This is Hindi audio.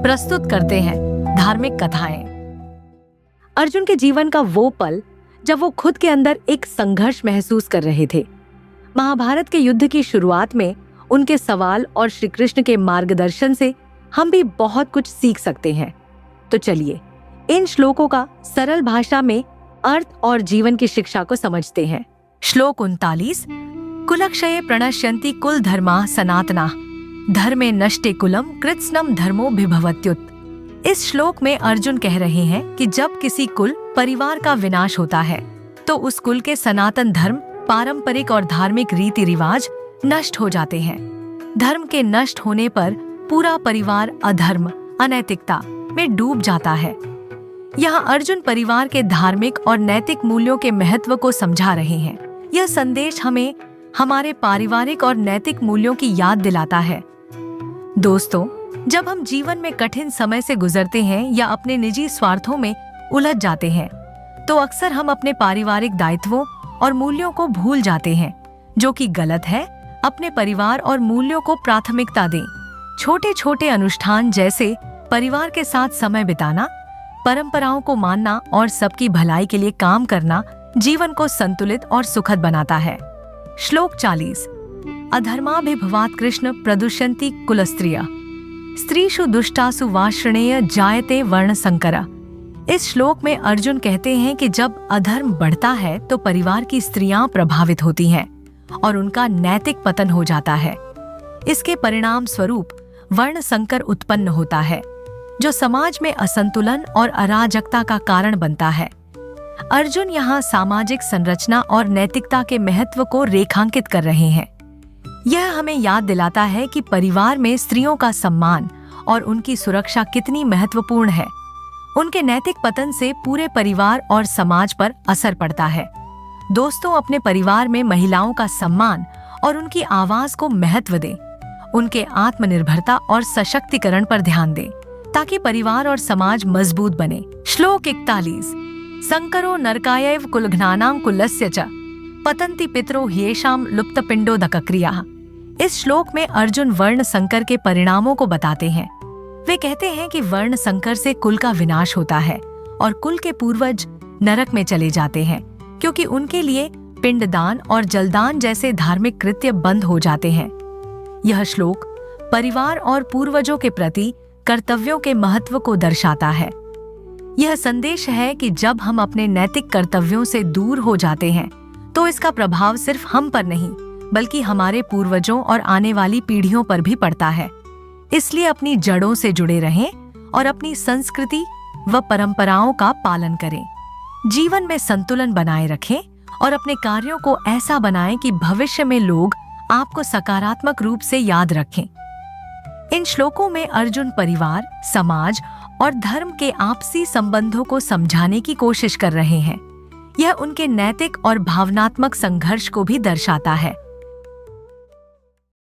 प्रस्तुत करते हैं धार्मिक कथाएं। अर्जुन के जीवन का वो पल जब वो खुद के अंदर एक संघर्ष महसूस कर रहे थे। महाभारत के युद्ध की शुरुआत में उनके सवाल और श्री कृष्ण के मार्गदर्शन से हम भी बहुत कुछ सीख सकते हैं। तो चलिए इन श्लोकों का सरल भाषा में अर्थ और जीवन की शिक्षा को समझते हैं। श्लोक 39। कुलक्षये प्रणश्यन्ति कुल धर्मा सनातना धर्मे नष्टे कुलम कृत्स्नम धर्मो विभवत्युत। इस श्लोक में अर्जुन कह रहे हैं कि जब किसी कुल परिवार का विनाश होता है तो उस कुल के सनातन धर्म, पारंपरिक और धार्मिक रीति रिवाज नष्ट हो जाते हैं। धर्म के नष्ट होने पर पूरा परिवार अधर्म, अनैतिकता में डूब जाता है। यहाँ अर्जुन परिवार के धार्मिक और नैतिक मूल्यों के महत्व को समझा रहे हैं। यह संदेश हमें हमारे पारिवारिक और नैतिक मूल्यों की याद दिलाता है। दोस्तों, जब हम जीवन में कठिन समय से गुजरते हैं या अपने निजी स्वार्थों में उलझ जाते हैं तो अक्सर हम अपने पारिवारिक दायित्वों और मूल्यों को भूल जाते हैं, जो कि गलत है। अपने परिवार और मूल्यों को प्राथमिकता दें। छोटे छोटे अनुष्ठान जैसे परिवार के साथ समय बिताना, परंपराओं को मानना और सबकी भलाई के लिए काम करना जीवन को संतुलित और सुखद बनाता है। श्लोक 40। अधर्माभिभवात् कृष्ण प्रदुष्यन्ति कुलस्त्रियः स्त्रीषु दुष्टासु वा श्रेणेय जायते वर्ण संकरा। इस श्लोक में अर्जुन कहते हैं कि जब अधर्म बढ़ता है तो परिवार की स्त्रियां प्रभावित होती हैं और उनका नैतिक पतन हो जाता है। इसके परिणाम स्वरूप वर्ण संकर उत्पन्न होता है, जो समाज में असंतुलन और अराजकता का कारण बनता है। अर्जुन यहाँ सामाजिक संरचना और नैतिकता के महत्व को रेखांकित कर रहे हैं। यह हमें याद दिलाता है कि परिवार में स्त्रियों का सम्मान और उनकी सुरक्षा कितनी महत्वपूर्ण है। उनके नैतिक पतन से पूरे परिवार और समाज पर असर पड़ता है। दोस्तों, अपने परिवार में महिलाओं का सम्मान और उनकी आवाज को महत्व दें। उनके आत्मनिर्भरता और सशक्तिकरण पर ध्यान दें ताकि परिवार और समाज मजबूत बने। श्लोक 41। संकरो नरकायैव कुलघ्नानां कुलस्य च पतन्ति पितरो ह्येषां लुप्तपिण्डोदकक्रियाः। इस श्लोक में अर्जुन वर्ण संकर के परिणामों को बताते हैं। वे कहते हैं कि वर्ण संकर से कुल का विनाश होता है और कुल के पूर्वज नरक में चले जाते हैं, क्योंकि उनके लिए पिंडदान और जलदान जैसे धार्मिक कृत्य बंद हो जाते हैं। यह श्लोक परिवार और पूर्वजों के प्रति कर्तव्यों के महत्व को दर्शाता है। यह संदेश है कि जब हम अपने नैतिक कर्तव्यों से दूर हो जाते हैं तो इसका प्रभाव सिर्फ हम पर नहीं बल्कि हमारे पूर्वजों और आने वाली पीढ़ियों पर भी पड़ता है। इसलिए अपनी जड़ों से जुड़े रहें और अपनी संस्कृति व परंपराओं का पालन करें। जीवन में संतुलन बनाए रखें और अपने कार्यों को ऐसा बनाएं कि भविष्य में लोग आपको सकारात्मक रूप से याद रखें। इन श्लोकों में अर्जुन परिवार, समाज और धर्म के आपसी संबंधों को समझाने की कोशिश कर रहे हैं। यह उनके नैतिक और भावनात्मक संघर्ष को भी दर्शाता है